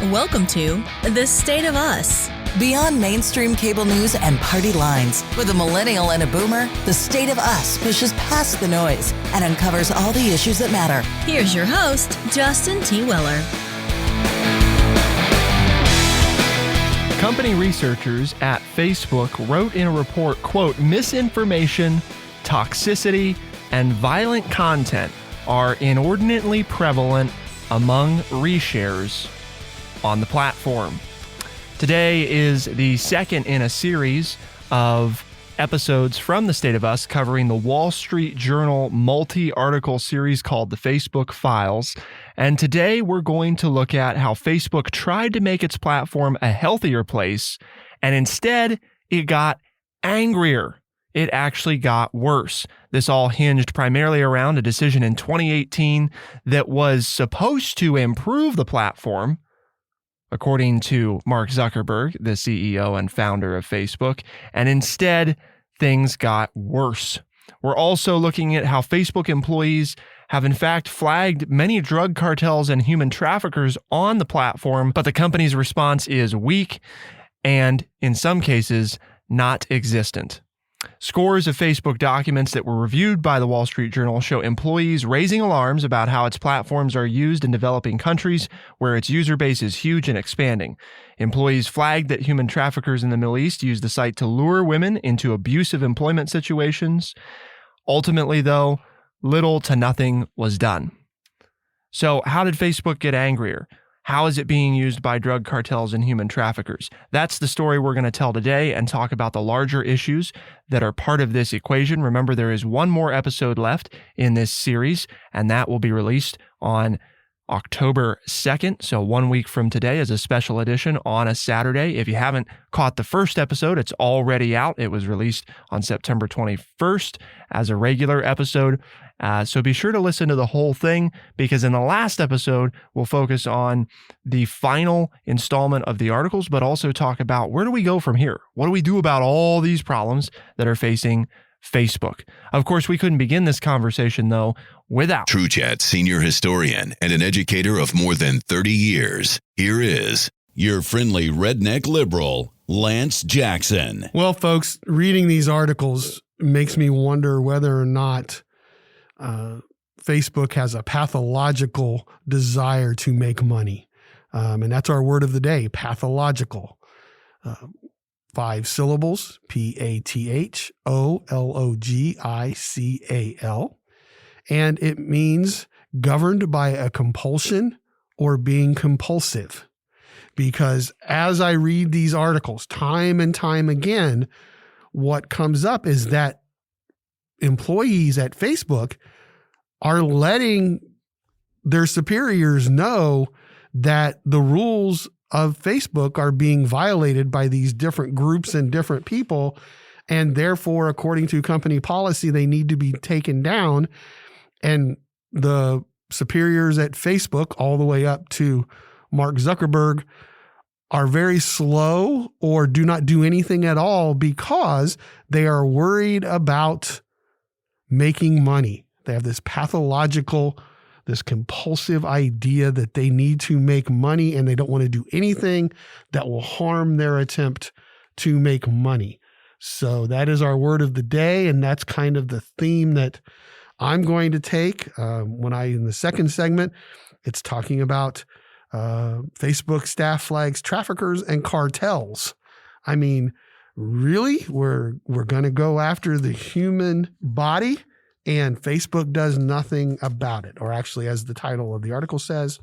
Welcome to The State of Us. Beyond mainstream cable news and party lines, with a millennial and a boomer, The State of Us pushes past the noise and uncovers all the issues that matter. Here's your host, Justin T. Weller. Company researchers at Facebook wrote in a report, quote, misinformation, toxicity, and violent content are inordinately prevalent among reshares on the platform. Today is the second in a series of episodes from The State of Us covering the Wall Street Journal multi-article series called The Facebook Files. And today we're going to look at how Facebook tried to make its platform a healthier place, and instead it got angrier. It actually got worse. This all hinged primarily around a decision in 2018 that was supposed to improve the platform, according to Mark Zuckerberg, the CEO and founder of Facebook, and instead, things got worse. We're also looking at how Facebook employees have in fact flagged many drug cartels and human traffickers on the platform, but the company's response is weak and, in some cases, not existent. Scores of Facebook documents that were reviewed by the Wall Street Journal show employees raising alarms about how its platforms are used in developing countries where its user base is huge and expanding. Employees flagged that human traffickers in the Middle East use the site to lure women into abusive employment situations. Ultimately, though, little to nothing was done. So how did Facebook get angrier? How is it being used by drug cartels and human traffickers? That's the story we're going to tell today and talk about the larger issues that are part of this equation. Remember, there is one more episode left in this series, and that will be released on October 2nd, so 1 week from today, as a special edition on a Saturday. If you haven't caught the first episode, it's already out. It was released on September 21st as a regular episode. So be sure to listen to the whole thing, because in the last episode, we'll focus on the final installment of the articles, but also talk about where do we go from here? What do we do about all these problems that are facing Facebook? Of course, we couldn't begin this conversation, though, without TrueChat senior historian and an educator of more than 30 years. Here is your friendly redneck liberal, Lance Jackson. Well, folks, reading these articles makes me wonder whether or not Facebook has a pathological desire to make money. And that's our word of the day, pathological. 5 syllables, PATHOLOGICAL. And it means governed by a compulsion or being compulsive. Because as I read these articles time and time again, what comes up is that employees at Facebook are letting their superiors know that the rules of Facebook are being violated by these different groups and different people. And therefore, according to company policy, they need to be taken down. And the superiors at Facebook, all the way up to Mark Zuckerberg, are very slow or do not do anything at all because they are worried about making money. They have this pathological, this compulsive idea that they need to make money, and they don't want to do anything that will harm their attempt to make money. So that is our word of the day, and that's kind of the theme that I'm going to take in the second segment. It's talking about Facebook staff flags traffickers and cartels. I mean, really? We're going to go after the human body? And Facebook does nothing about it. Or actually, as the title of the article says,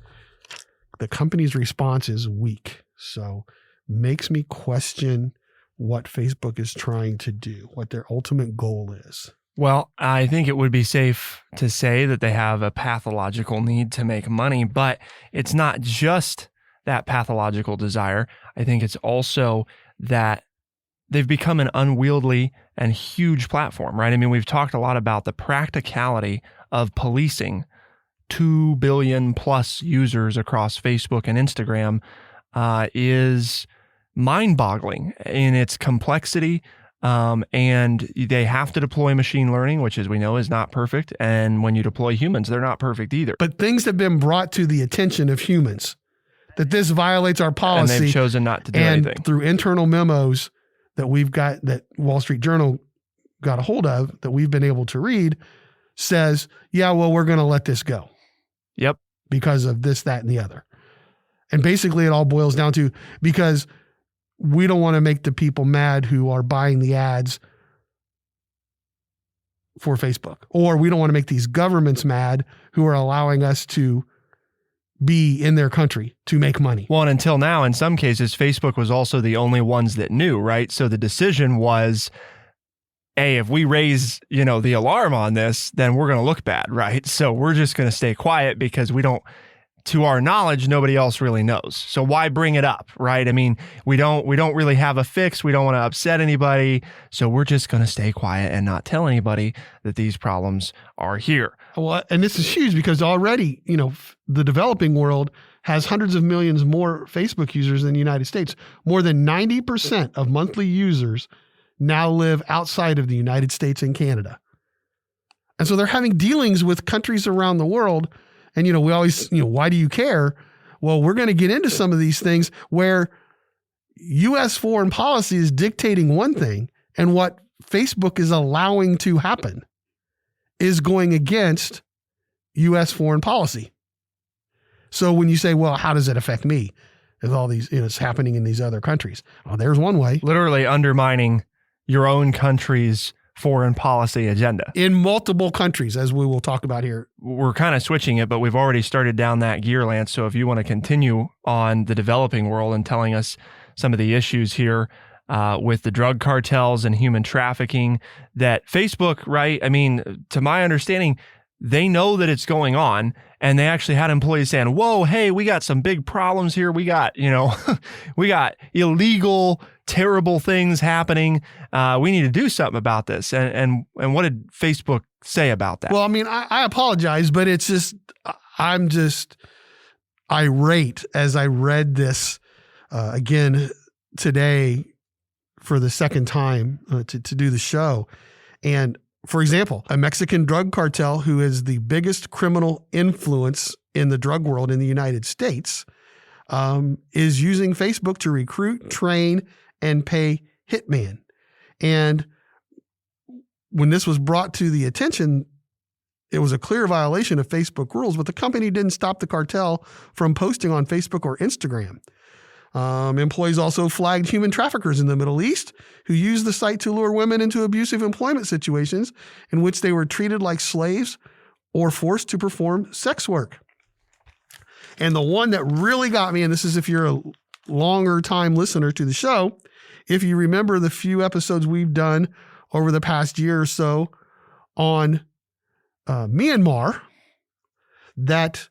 the company's response is weak. So makes me question what Facebook is trying to do, what their ultimate goal is. Well, I think it would be safe to say that they have a pathological need to make money, but it's not just that pathological desire. I think it's also that they've become an unwieldy and huge platform, right? I mean, we've talked a lot about the practicality of policing 2 billion plus users across Facebook and Instagram is mind-boggling in its complexity. And they have to deploy machine learning, which, as we know, is not perfect. And when you deploy humans, they're not perfect either. But things have been brought to the attention of humans that this violates our policy. And they've chosen not to do and anything. through internal memos that we've got, that Wall Street Journal got a hold of, that we've been able to read, says, yeah, well, we're going to let this go. Yep. Because of this, that, and the other. And basically it all boils down to, because we don't want to make the people mad who are buying the ads for Facebook, or we don't want to make these governments mad who are allowing us to be in their country to make money. Well, and until now, in some cases, Facebook was also the only ones that knew, right? So the decision was, hey, if we raise, the alarm on this, then we're going to look bad, right? So we're just going to stay quiet because we don't, to our knowledge, nobody else really knows. So why bring it up, right? I mean, we don't really have a fix. We don't want to upset anybody. So we're just going to stay quiet and not tell anybody that these problems are here. Well, and this is huge because already, the developing world has hundreds of millions more Facebook users than the United States. More than 90% of monthly users now live outside of the United States and Canada. And so they're having dealings with countries around the world. And, we always, why do you care? Well, we're going to get into some of these things where U.S. foreign policy is dictating one thing, and what Facebook is allowing to happen is going against U.S. foreign policy. So when you say, well, how does it affect me? If all these, it's happening in these other countries. Well, there's one way. Literally undermining your own country's foreign policy agenda. In multiple countries, as we will talk about here. We're kind of switching it, but we've already started down that gear, Lance. So if you want to continue on the developing world and telling us some of the issues here with the drug cartels and human trafficking, that Facebook, right? I mean, to my understanding, they know that it's going on, and they actually had employees saying, whoa, hey, we got some big problems here. We got, we got illegal, terrible things happening. We need to do something about this. And what did Facebook say about that? Well, I mean, I apologize, but it's just, I'm just irate as I read this again today for the second time to do the show. And for example, a Mexican drug cartel who is the biggest criminal influence in the drug world in the United States is using Facebook to recruit, train, and pay hitmen. And when this was brought to the attention, it was a clear violation of Facebook rules, but the company didn't stop the cartel from posting on Facebook or Instagram. Employees also flagged human traffickers in the Middle East who used the site to lure women into abusive employment situations in which they were treated like slaves or forced to perform sex work. And the one that really got me, and this is if you're a longer time listener to the show, if you remember the few episodes we've done over the past year or so on Myanmar, that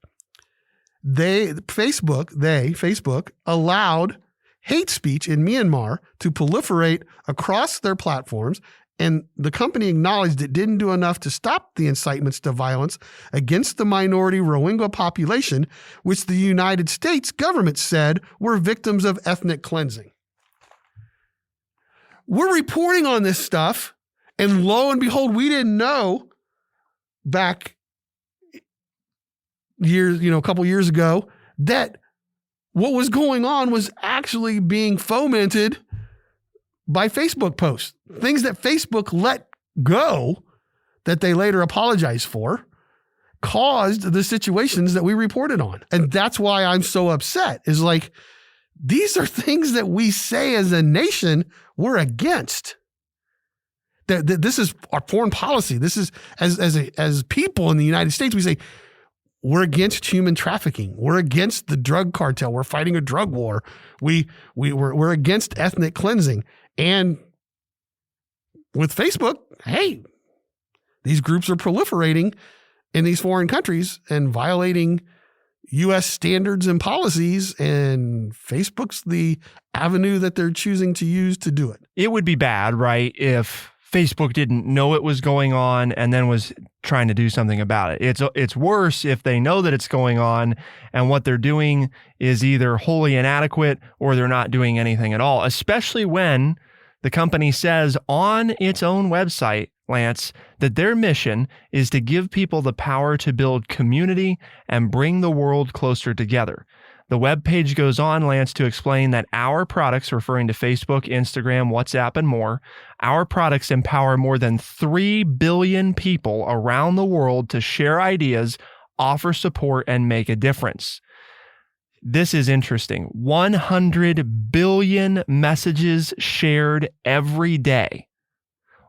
Facebook allowed hate speech in Myanmar to proliferate across their platforms, and the company acknowledged it didn't do enough to stop the incitements to violence against the minority Rohingya population, which the United States government said were victims of ethnic cleansing. We're reporting on this stuff, and lo and behold, we didn't know back a couple years ago, that what was going on was actually being fomented by Facebook posts. Things that Facebook let go that they later apologized for caused the situations that we reported on. And that's why I'm so upset, is like, these are things that we say as a nation we're against. That this is our foreign policy. This is, as people in the United States, we say, we're against human trafficking. We're against the drug cartel. We're fighting a drug war. We're against ethnic cleansing. And with Facebook, hey, these groups are proliferating in these foreign countries and violating U.S. standards and policies, and Facebook's the avenue that they're choosing to use to do it. It would be bad, right, if Facebook didn't know it was going on and then was trying to do something about it. It's worse if they know that it's going on and what they're doing is either wholly inadequate or they're not doing anything at all, especially when the company says on its own website, Lance, that their mission is to give people the power to build community and bring the world closer together. The web page goes on, Lance, to explain that our products, referring to Facebook, Instagram, WhatsApp, and more, our products empower more than 3 billion people around the world to share ideas, offer support, and make a difference. This is interesting. 100 billion messages shared every day.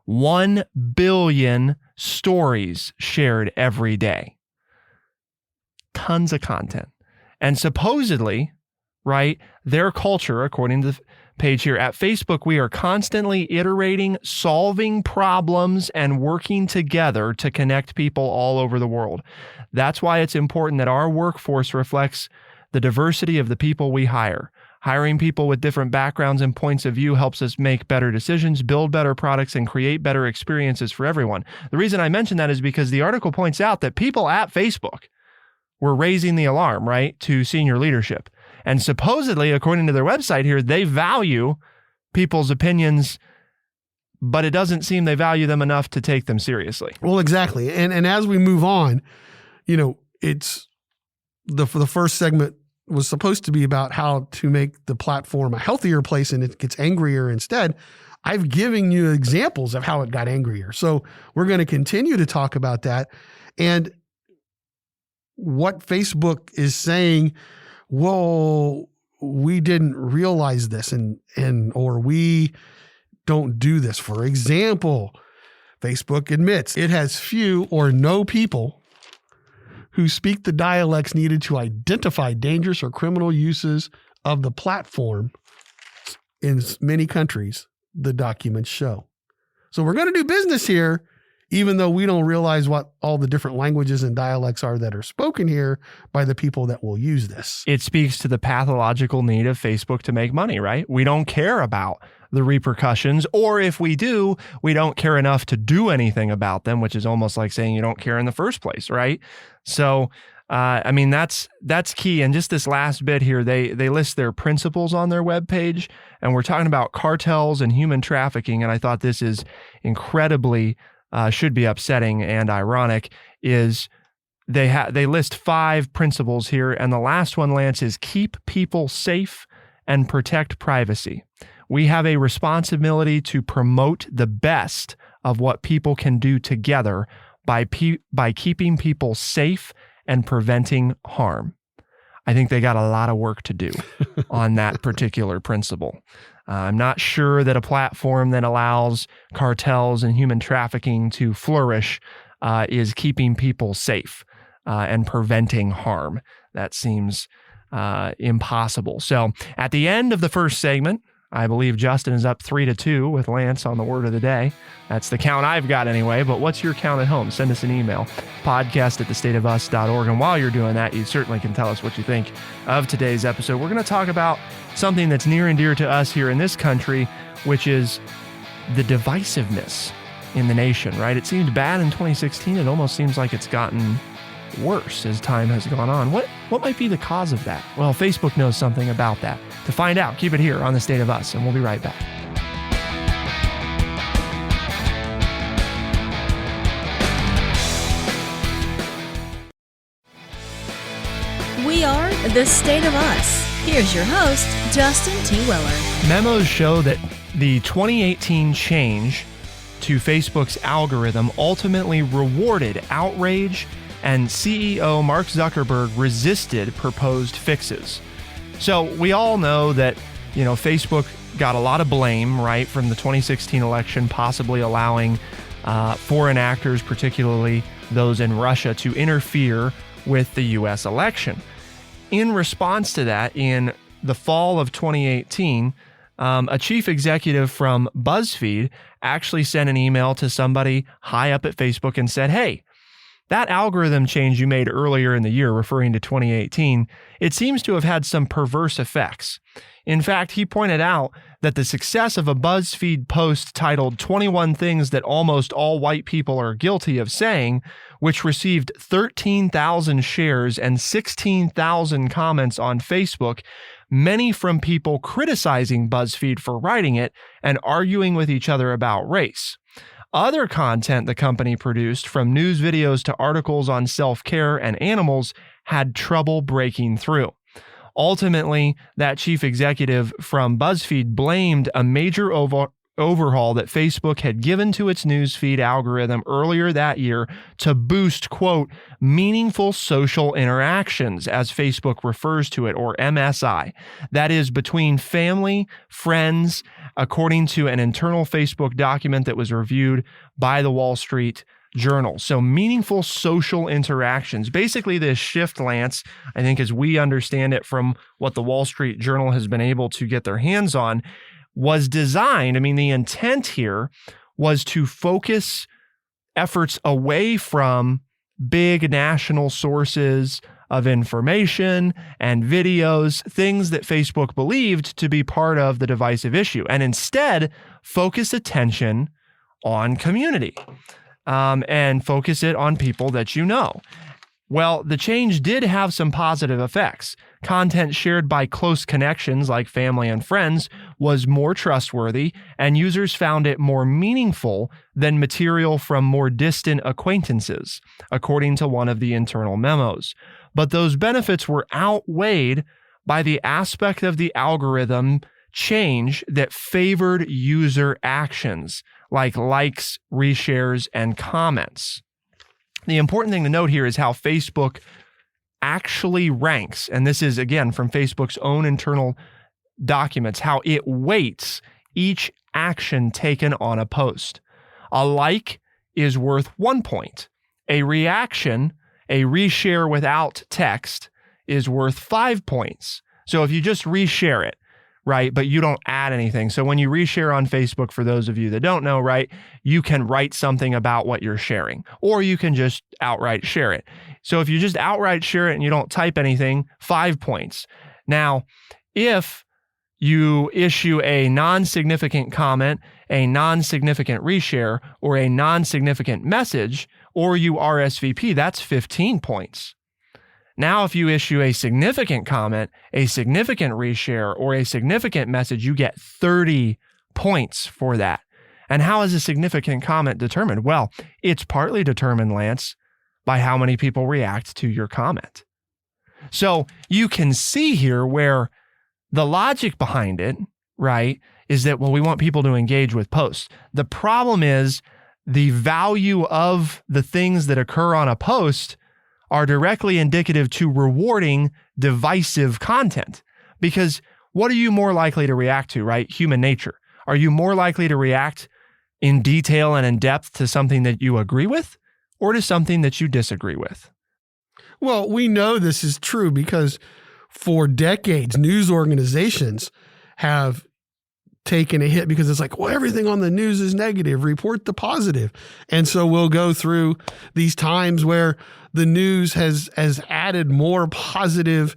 1 billion stories shared every day. Tons of content. And supposedly, right, their culture, according to the page here, at Facebook, we are constantly iterating, solving problems, and working together to connect people all over the world. That's why it's important that our workforce reflects the diversity of the people we hire. Hiring people with different backgrounds and points of view helps us make better decisions, build better products, and create better experiences for everyone. The reason I mention that is because the article points out that people at Facebook were raising the alarm, right, to senior leadership. And supposedly, according to their website here, they value people's opinions, but it doesn't seem they value them enough to take them seriously. Well, exactly. And as we move on, it's the first segment was supposed to be about how to make the platform a healthier place, and it gets angrier instead. I've given you examples of how it got angrier. So we're going to continue to talk about that. And what Facebook is saying, well, we didn't realize this or we don't do this. For example, Facebook admits it has few or no people who speak the dialects needed to identify dangerous or criminal uses of the platform in many countries, the documents show. So we're going to do business here, even though we don't realize what all the different languages and dialects are that are spoken here by the people that will use this. It speaks to the pathological need of Facebook to make money, right? We don't care about the repercussions, or if we do, we don't care enough to do anything about them, which is almost like saying you don't care in the first place, right? So, that's key. And just this last bit here, they list their principles on their webpage, and we're talking about cartels and human trafficking. And I thought this is incredibly should be upsetting and ironic, is they list 5 principles here. And the last one, Lance, is keep people safe and protect privacy. We have a responsibility to promote the best of what people can do together by keeping people safe and preventing harm. I think they got a lot of work to do on that particular principle. I'm not sure that a platform that allows cartels and human trafficking to flourish is keeping people safe and preventing harm. That seems impossible. So at the end of the first segment, I believe Justin is up 3-2 with Lance on the word of the day. That's the count I've got anyway, but what's your count at home? Send us an email, podcast@thestateofus.org. And while you're doing that, you certainly can tell us what you think of today's episode. We're going to talk about something that's near and dear to us here in this country, which is the divisiveness in the nation, right? It seemed bad in 2016. It almost seems like it's gotten worse as time has gone on. What might be the cause of that? Well, Facebook knows something about that. To find out, keep it here on The State of Us, and we'll be right back. We are The State of Us. Here's your host, Justin T. Weller. Memos show that the 2018 change to Facebook's algorithm ultimately rewarded outrage, and CEO Mark Zuckerberg resisted proposed fixes. So we all know that, Facebook got a lot of blame, right, from the 2016 election, possibly allowing foreign actors, particularly those in Russia, to interfere with the U.S. election. In response to that, in the fall of 2018, a chief executive from BuzzFeed actually sent an email to somebody high up at Facebook and said, hey, that algorithm change you made earlier in the year, referring to 2018, it seems to have had some perverse effects. In fact, he pointed out that the success of a BuzzFeed post titled 21 Things That Almost All White People Are Guilty of Saying, which received 13,000 shares and 16,000 comments on Facebook, many from people criticizing BuzzFeed for writing it and arguing with each other about race. Other content the company produced, from news videos to articles on self-care and animals, had trouble breaking through. Ultimately, that chief executive from BuzzFeed blamed a major overhaul that Facebook had given to its newsfeed algorithm earlier that year to boost, quote, meaningful social interactions, as Facebook refers to it, or MSI. That is between family, friends, according to an internal Facebook document that was reviewed by the Wall Street Journal. So meaningful social interactions. Basically, this shift, Lance, I think as we understand it from what the Wall Street Journal has been able to get their hands on, was designed, the intent here was to focus efforts away from big national sources of information and videos, things that Facebook believed to be part of the divisive issue, and instead focus attention on community and focus it on people that you know. Well, the change did have some positive effects. Content shared by close connections like family and friends was more trustworthy, and users found it more meaningful than material from more distant acquaintances, according to one of the internal memos. But those benefits were outweighed by the aspect of the algorithm change that favored user actions like likes, reshares, and comments. The important thing to note here is how Facebook actually ranks, and this is, again, from Facebook's own internal documents, how it weights each action taken on a post. A like is worth 1 point. A reaction, a reshare without text, is worth 5 points. So if you just reshare it, right, but you don't add anything. So when you reshare on Facebook, for those of you that don't know, right, you can write something about what you're sharing, or you can just outright share it. So if you just outright share it and you don't type anything, 5 points. Now, if you issue a non-significant comment, a non-significant reshare, or a non-significant message, or you RSVP, that's 15 points. Now, if you issue a significant comment, a significant reshare, or a significant message, you get 30 points for that. And how is a significant comment determined? Well, it's partly determined, Lance, by how many people react to your comment. So you can see here where the logic behind it, right, is that, well, we want people to engage with posts. The problem is the value of the things that occur on a post are directly indicative to rewarding divisive content. Because what are you more likely to react to, right? Human nature. Are you more likely to react in detail and in depth to something that you agree with, or to something that you disagree with? Well, we know this is true because for decades, news organizations have taken a hit because it's like, well, everything on the news is negative, report the positive. And so we'll go through these times where the news has added more positive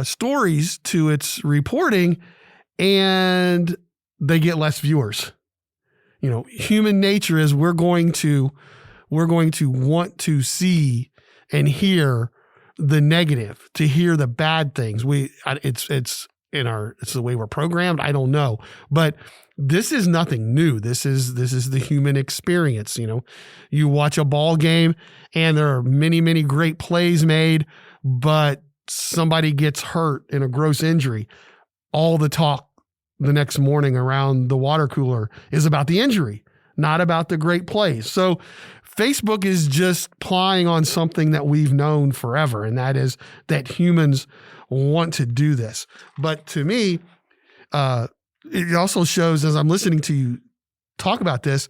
stories to its reporting, and they get less viewers. You know, human nature is we're going to want to see and hear the negative, to hear the bad things. It's the way we're programmed. I don't know, but this is nothing new. This is the human experience. You know, you watch a ball game and there are many, many great plays made, but somebody gets hurt in a gross injury. All the talk the next morning around the water cooler is about the injury, not about the great plays. So Facebook is just plying on something that we've known forever, and that is that humans want to do this. But to me, it also shows, as I'm listening to you talk about this,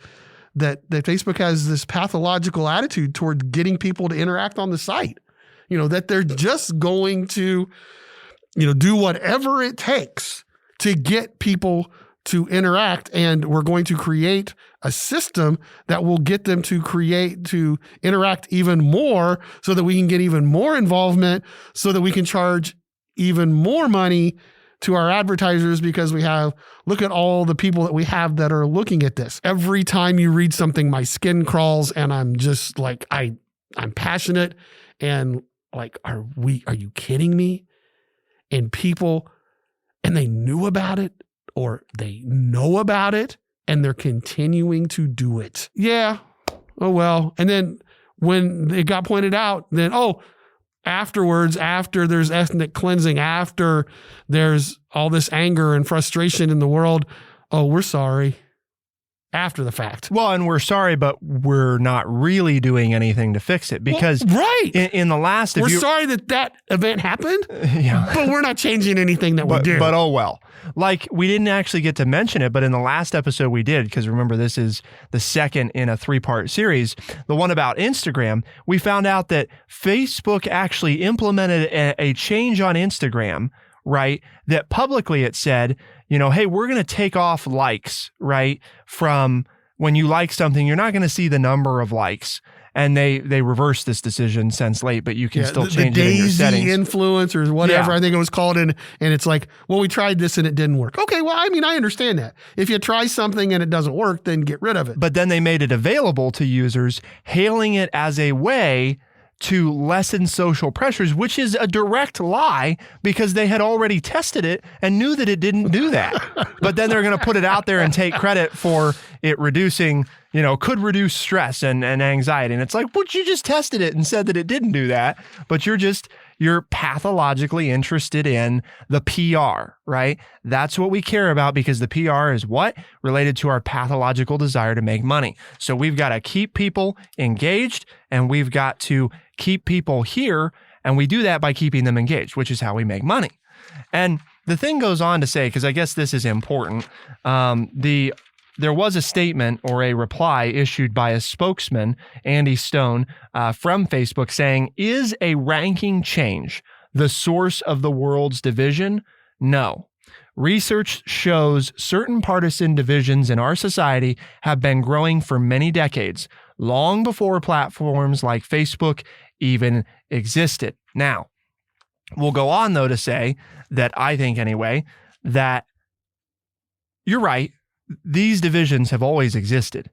that Facebook has this pathological attitude toward getting people to interact on the site. You know, that they're just going to, do whatever it takes to get people to interact, and we're going to create a system that will get them to interact even more, so that we can get even more involvement, so that we can charge even more money to our advertisers, because look at all the people that we have that are looking at this. Every time you read something, my skin crawls, and I'm just like, I'm passionate, and like, are you kidding me? And they knew about it, or they know about it, and they're continuing to do it. Yeah. Oh, well. And then when it got pointed out, then, afterwards, after there's ethnic cleansing, after there's all this anger and frustration in the world, oh, we're sorry. After the fact. Well, and we're sorry, but we're not really doing anything to fix it because in the last, we're sorry that event happened, but we're not changing anything that we did. But oh well. Like, we didn't actually get to mention it, but in the last episode we did, because remember, this is the second in a 3-part series, the one about Instagram. We found out that Facebook actually implemented a change on Instagram, right? That publicly it said, hey, we're going to take off likes, right? From when you like something, you're not going to see the number of likes. And they reversed this decision since late, but you can still change it in your settings. The Daisy influencers, whatever, I think it was called. And it's like, well, we tried this and it didn't work. Okay, well, I mean, I understand that. If you try something and it doesn't work, then get rid of it. But then they made it available to users, hailing it as a way to lessen social pressures, which is a direct lie because they had already tested it and knew that it didn't do that. But then they're going to put it out there and take credit for it reducing, could reduce stress and anxiety. And it's like, well, you just tested it and said that it didn't do that, but you're pathologically interested in the PR, right? That's what we care about because the PR is what? Related to our pathological desire to make money. So we've got to keep people engaged and we've got to keep people here. And we do that by keeping them engaged, which is how we make money. And the thing goes on to say, because I guess this is important, there was a statement or a reply issued by a spokesman, Andy Stone, from Facebook saying, is a ranking change the source of the world's division? No. Research shows certain partisan divisions in our society have been growing for many decades, long before platforms like Facebook even existed. Now, we'll go on, though, to say that I think anyway, that you're right. These divisions have always existed.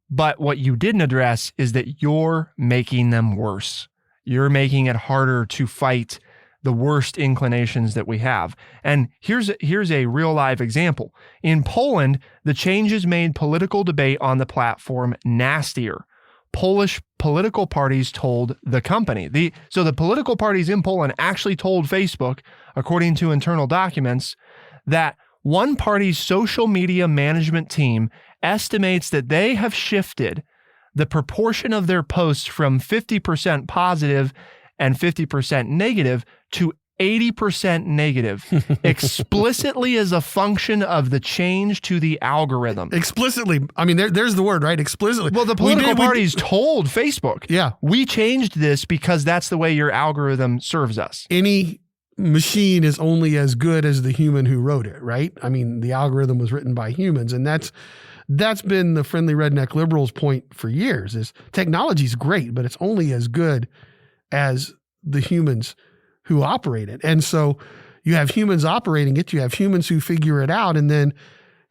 But what you didn't address is that you're making them worse. You're making it harder to fight the worst inclinations that we have. And here's a real live example. In Poland, the changes made political debate on the platform nastier. Polish political parties told the company. So the political parties in Poland actually told Facebook, according to internal documents, that one party's social media management team estimates that they have shifted the proportion of their posts from 50% positive and 50% negative to 80% negative, explicitly as a function of the change to the algorithm. Explicitly. I mean, there's the word, right? Explicitly. Well, the political parties told Facebook, we changed this because that's the way your algorithm serves us. Any machine is only as good as the human who wrote it, right? I mean, the algorithm was written by humans, and that's been the Friendly Redneck Liberals' point for years, is technology's great, but it's only as good as the humans who operate it. And so you have humans operating it, you have humans who figure it out, and then,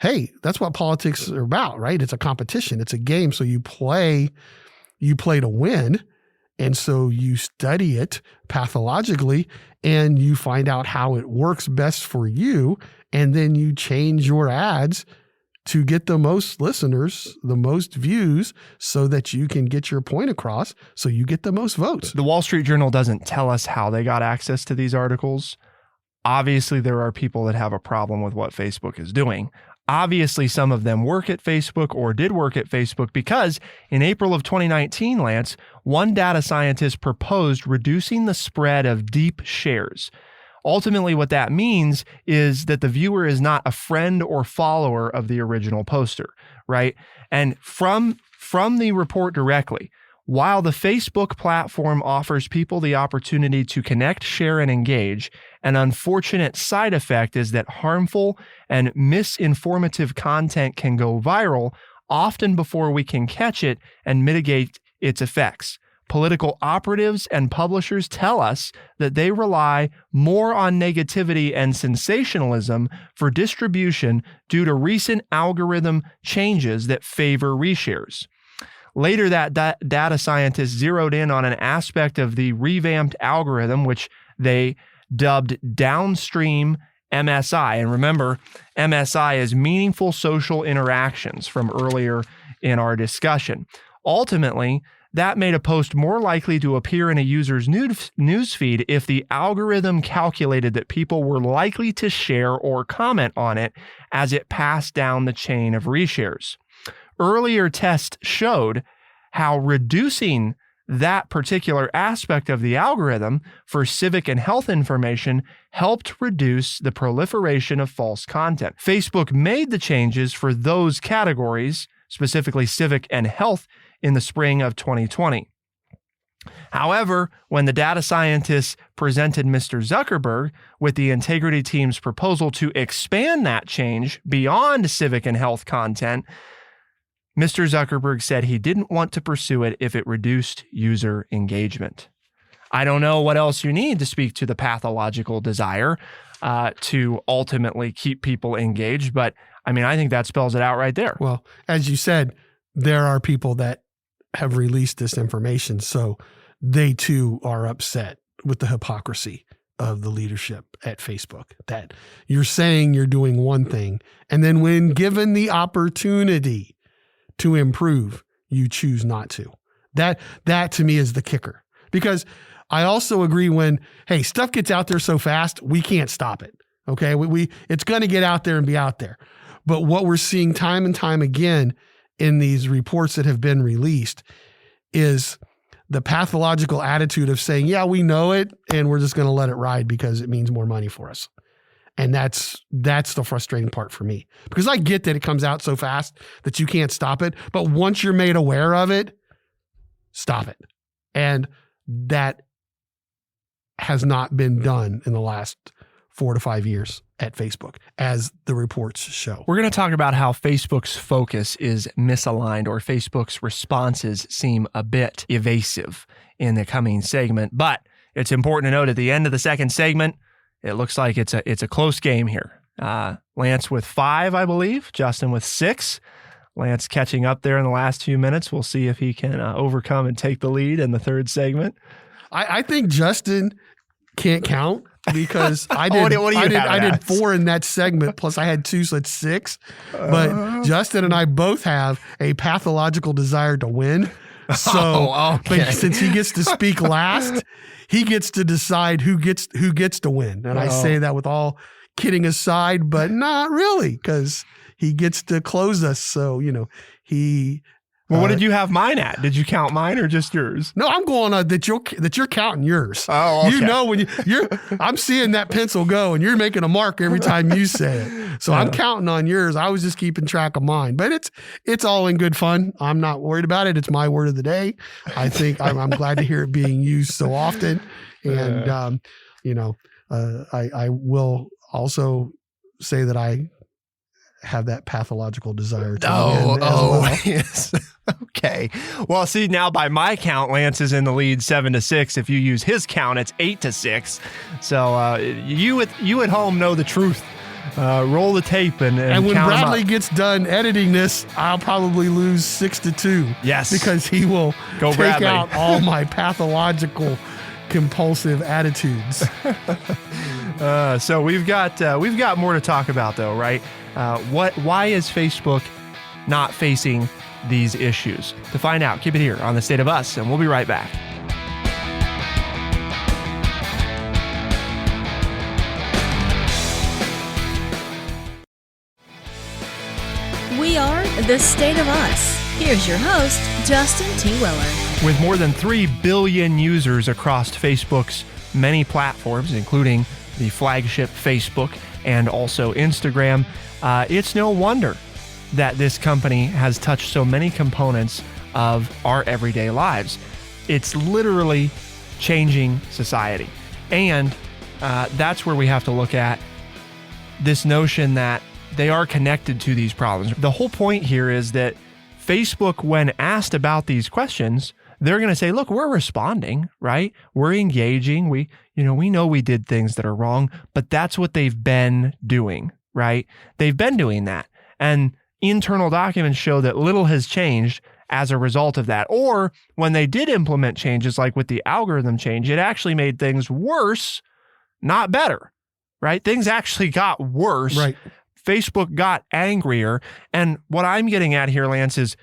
hey, that's what politics are about, right? It's a competition, it's a game. So you play to win. And so you study it pathologically and you find out how it works best for you. And then you change your ads to get the most listeners, the most views, so that you can get your point across, so you get the most votes. The Wall Street Journal doesn't tell us how they got access to these articles. Obviously, there are people that have a problem with what Facebook is doing. Obviously, some of them work at Facebook or did work at Facebook because in April of 2019, Lance, one data scientist proposed reducing the spread of deep shares. Ultimately, what that means is that the viewer is not a friend or follower of the original poster, right? And from the report directly, while the Facebook platform offers people the opportunity to connect, share, and engage, an unfortunate side effect is that harmful and misinformative content can go viral often before we can catch it and mitigate its effects. Political operatives and publishers tell us that they rely more on negativity and sensationalism for distribution due to recent algorithm changes that favor reshares. Later, that data scientists zeroed in on an aspect of the revamped algorithm, which they dubbed downstream MSI. And remember, MSI is meaningful social interactions from earlier in our discussion. Ultimately, that made a post more likely to appear in a user's newsfeed if the algorithm calculated that people were likely to share or comment on it as it passed down the chain of reshares. Earlier tests showed how reducing that particular aspect of the algorithm for civic and health information helped reduce the proliferation of false content. Facebook made the changes for those categories, specifically civic and health, in the spring of 2020. However, when the data scientists presented Mr. Zuckerberg with the integrity team's proposal to expand that change beyond civic and health content, Mr. Zuckerberg said he didn't want to pursue it if it reduced user engagement. I don't know what else you need to speak to the pathological desire to ultimately keep people engaged, but I mean, I think that spells it out right there. Well, as you said, there are people that have released this information, so they too are upset with the hypocrisy of the leadership at Facebook, that you're saying you're doing one thing, and then when given the opportunity to improve, you choose not to. That to me is the kicker. Because I also agree when, hey, stuff gets out there so fast, we can't stop it. Okay, it's going to get out there and be out there. But what we're seeing time and time again in these reports that have been released is the pathological attitude of saying, yeah, we know it, and we're just going to let it ride because it means more money for us. And that's the frustrating part for me, because I get that it comes out so fast that you can't stop it. But once you're made aware of it, stop it. And that has not been done in the last 4 to 5 years at Facebook, as the reports show. We're going to talk about how Facebook's focus is misaligned, or Facebook's responses seem a bit evasive in the coming segment. But it's important to note at the end of the second segment, it looks like it's a close game here. Lance with 5, I believe. Justin with 6. Lance catching up there in the last few minutes. We'll see if he can overcome and take the lead in the third segment. I think Justin can't count because I did. I did 4 in that segment. Plus, I had 2, so it's 6. But Justin and I both have a pathological desire to win. So, but since he gets to speak last, he gets to decide who gets to win. And I say that with all kidding aside, but not really, because he gets to close us. So, he. Well, what did you have mine at? Did you count mine or just yours? No, I'm going on that you're counting yours. Oh, okay. When I'm seeing that pencil go, and you're making a mark every time you say it. So I'm counting on yours. I was just keeping track of mine, but it's all in good fun. I'm not worried about it. It's my word of the day. I think I'm glad to hear it being used so often, and I will also say that I have that pathological desire to win as well. Yes. Okay. Well, see, now by my count, Lance is in the lead 7-6. If you use his count, it's 8-6. So you at home know the truth. Roll the tape and when count Bradley gets done editing this, I'll probably lose 6-2. Yes, because he will take Bradley. out all my pathological compulsive attitudes. So we've got more to talk about, though, right? Why is Facebook not facing these issues? To find out, keep it here on The State of Us, and we'll be right back. We are The State of Us. Here's your host, Justin T. Weller. With more than 3 billion users across Facebook's many platforms, including the flagship Facebook and also Instagram, it's no wonder that this company has touched so many components of our everyday lives. It's literally changing society. And that's where we have to look at this notion that they are connected to these problems. The whole point here is that Facebook, when asked about these questions, they're going to say, look, we're responding, right? We're engaging. We know we did things that are wrong, but that's what they've been doing, right? They've been doing that. And internal documents show that little has changed as a result of that. Or when they did implement changes, like with the algorithm change, it actually made things worse, not better, right? Things actually got worse. Right. Facebook got angrier. And what I'm getting at here, Lance, is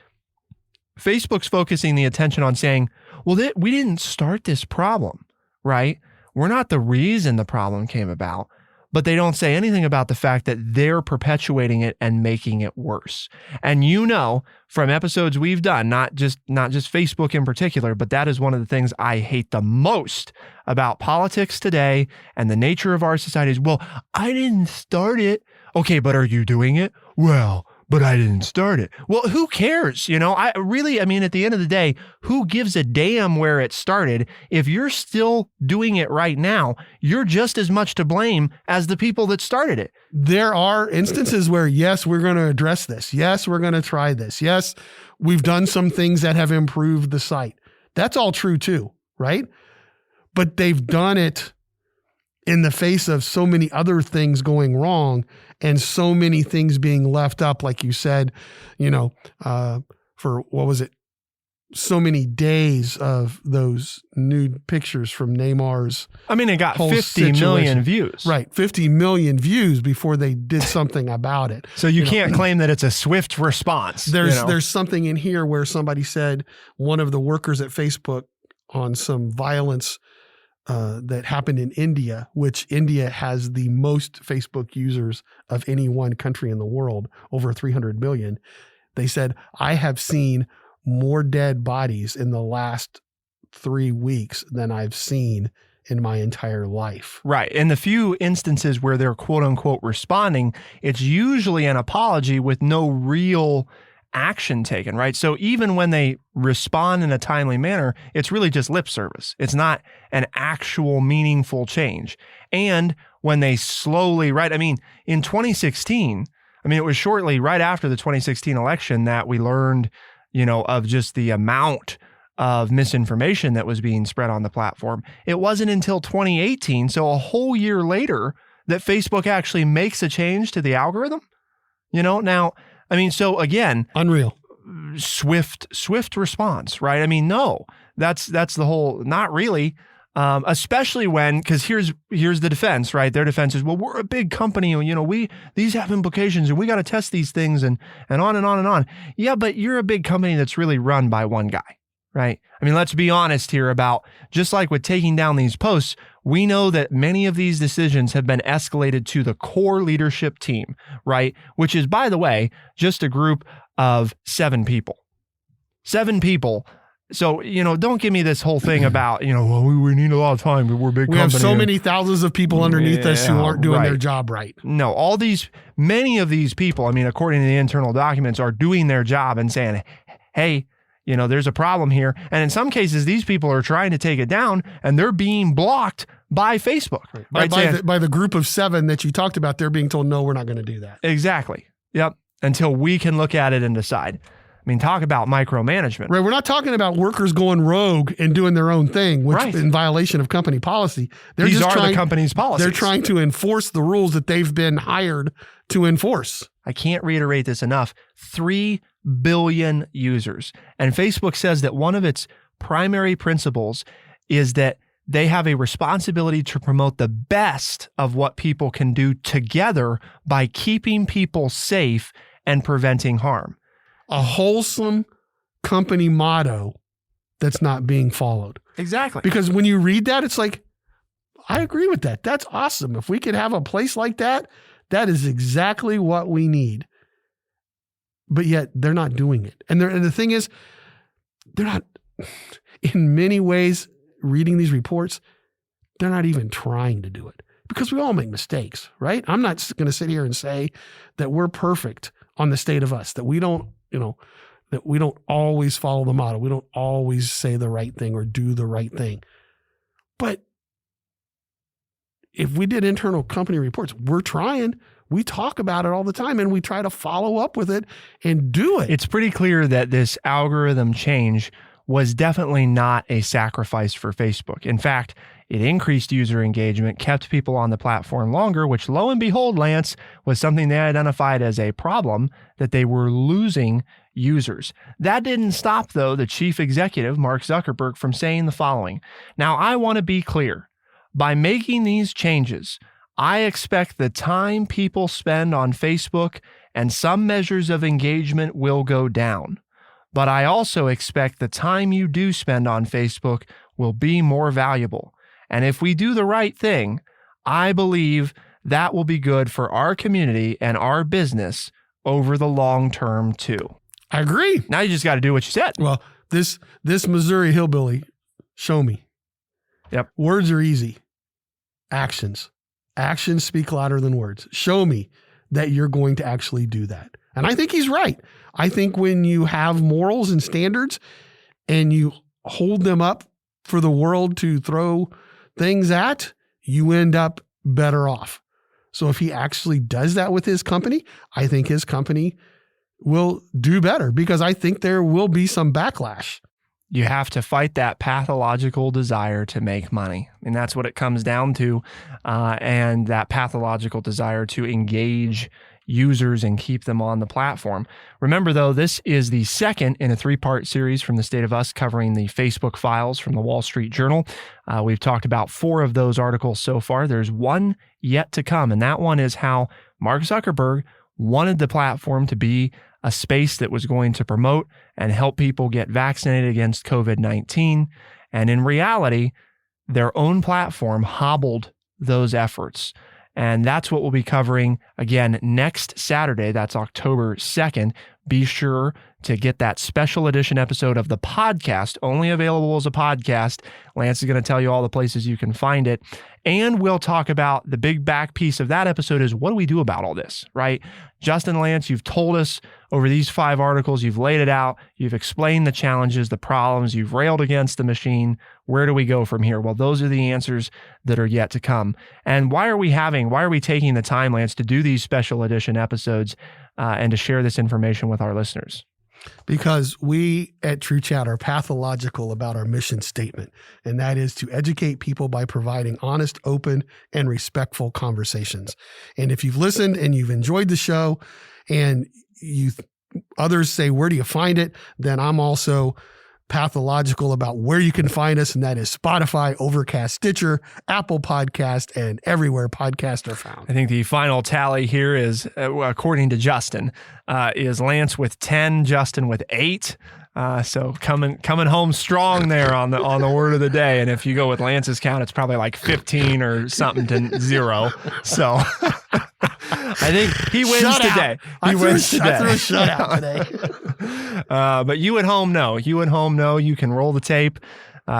Facebook's focusing the attention on saying, well, we didn't start this problem, right? We're not the reason the problem came about. But they don't say anything about the fact that they're perpetuating it and making it worse. And from episodes we've done, not just Facebook in particular, but that is one of the things I hate the most about politics today and the nature of our society is, well, I didn't start it. Okay, but are you doing it? Well, but I didn't start it. Well, who cares? At the end of the day, who gives a damn where it started? If you're still doing it right now, you're just as much to blame as the people that started it. There are instances where, yes, we're going to address this. Yes, we're going to try this. Yes, we've done some things that have improved the site. That's all true too, right? But they've done it in the face of so many other things going wrong and so many things being left up, like you said, for what was it? So many days of those nude pictures from Neymar's. It got 50 million views. Right. 50 million views before they did something about it. So you can't claim that it's a swift response. There's something in here where somebody said one of the workers at Facebook on some violence that happened in India, which India has the most Facebook users of any one country in the world, over 300 million. They said, I have seen more dead bodies in the last 3 weeks than I've seen in my entire life. Right. In the few instances where they're quote unquote responding, it's usually an apology with no real action taken, right? So even when they respond in a timely manner, it's really just lip service. It's not an actual meaningful change. And when they slowly, right? In 2016, it was shortly right after the 2016 election that we learned, of just the amount of misinformation that was being spread on the platform. It wasn't until 2018, so a whole year later, that Facebook actually makes a change to the algorithm. Now, so again, unreal, swift response, right? No, that's the whole, not really, especially when, because here's the defense, right? Their defense is, well, we're a big company, these have implications and we got to test these things and on and on and on. Yeah, but you're a big company that's really run by one guy, right? Let's be honest here about, just like with taking down these posts, we know that many of these decisions have been escalated to the core leadership team, right? Which is, by the way, just a group of 7 people. 7 people. So, don't give me this whole thing about, well, we need a lot of time, but we're a big company. We have so many thousands of people underneath us who aren't doing their job right. No, many of these people, according to the internal documents, are doing their job and saying, hey, there's a problem here. And in some cases, these people are trying to take it down and they're being blocked by Facebook. Right? By the group of 7 that you talked about, they're being told, no, we're not going to do that. Exactly. Yep. Until we can look at it and decide. Talk about micromanagement. Right. We're not talking about workers going rogue and doing their own thing, which in violation of company policy. These are the company's policies. They're trying to enforce the rules that they've been hired to enforce. I can't reiterate this enough. 3 billion users. And Facebook says that one of its primary principles is that they have a responsibility to promote the best of what people can do together by keeping people safe and preventing harm. A wholesome company motto that's not being followed. Exactly. Because when you read that, it's like, I agree with that. That's awesome. If we could have a place like that, that is exactly what we need. But yet they're not doing it. And the thing is, they're not, in many ways, reading these reports, they're not even trying to do it. Because we all make mistakes, right? I'm not going to sit here and say that we're perfect on the State of Us, that we don't, that we don't always follow the model. We don't always say the right thing or do the right thing. But if we did internal company reports, we're trying. We talk about it all the time and we try to follow up with it and do it. It's pretty clear that this algorithm change was definitely not a sacrifice for Facebook. In fact, it increased user engagement, kept people on the platform longer, which lo and behold, Lance, was something they identified as a problem, that they were losing users. That didn't stop, though, the chief executive, Mark Zuckerberg, from saying the following. Now, I want to be clear. By making these changes, I expect the time people spend on Facebook and some measures of engagement will go down. but I also expect the time you do spend on Facebook will be more valuable. And if we do the right thing, I believe that will be good for our community and our business over the long term too. I agree. Now you just got to do what you said. Well, this Missouri hillbilly, show me. Yep. Words are easy. Actions speak louder than words. Show me that you're going to actually do that. And I think he's right. I think when you have morals and standards and you hold them up for the world to throw things at, you end up better off. So if he actually does that with his company, I think his company will do better, because I think there will be some backlash. You have to fight that pathological desire to make money. And that's what it comes down to. And that pathological desire to engage users and keep them on the platform. Remember, though, this is the second in a 3-part series from the State of Us covering the Facebook files from the Wall Street Journal. We've talked about 4 of those articles so far. There's one yet to come, and that one is how Mark Zuckerberg wanted the platform to be a space that was going to promote and help people get vaccinated against COVID-19. And in reality, their own platform hobbled those efforts. And that's what we'll be covering again next Saturday. That's October 2nd. Be sure to get that special edition episode of the podcast, only available as a podcast. Lance is going to tell you all the places you can find it. And we'll talk about the big back piece of that episode is, what do we do about all this, right? Justin, Lance, you've told us over these 5 articles, you've laid it out, you've explained the challenges, the problems, you've railed against the machine. Where do we go from here? Well, those are the answers that are yet to come. And why are we taking the time, Lance, to do these special edition episodes and to share this information with our listeners? Because we at True Chat are pathological about our mission statement, and that is to educate people by providing honest, open, and respectful conversations. And if you've listened and you've enjoyed the show and others say, where do you find it? Then I'm also pathological about where you can find us, and that is Spotify, Overcast, Stitcher, Apple Podcast, and everywhere podcasts are found. I think the final tally here is, according to Justin, is Lance with 10, Justin with 8. So coming home strong there on the word of the day. And if you go with Lance's count, it's probably like 15 or something to 0. So I think he wins today. He wins today. I threw a shutout today. But you at home know. You can roll the tape.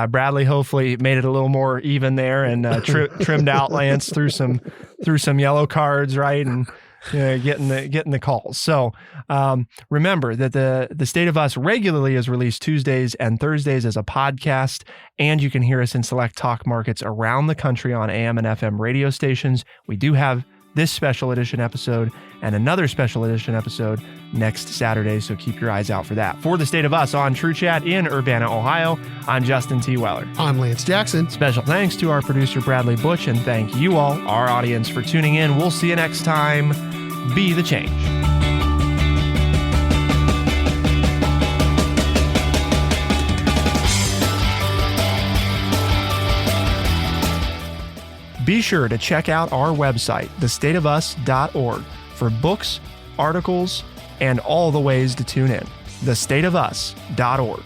Bradley hopefully made it a little more even there and trimmed out Lance through some yellow cards, right? And getting the calls. So remember that the State of Us regularly is released Tuesdays and Thursdays as a podcast, and you can hear us in select talk markets around the country on AM and FM radio stations. We do have this special edition episode and another special edition episode next Saturday, so keep your eyes out for that. For the State of Us on True Chat in Urbana, Ohio, I'm Justin T. Weller. I'm Lance Jackson. Special thanks to our producer, Bradley Butch, and thank you all, our audience, for tuning in. We'll see you next time. Be the change. Be sure to check out our website, thestateofus.org, for books, articles, and all the ways to tune in. thestateofus.org.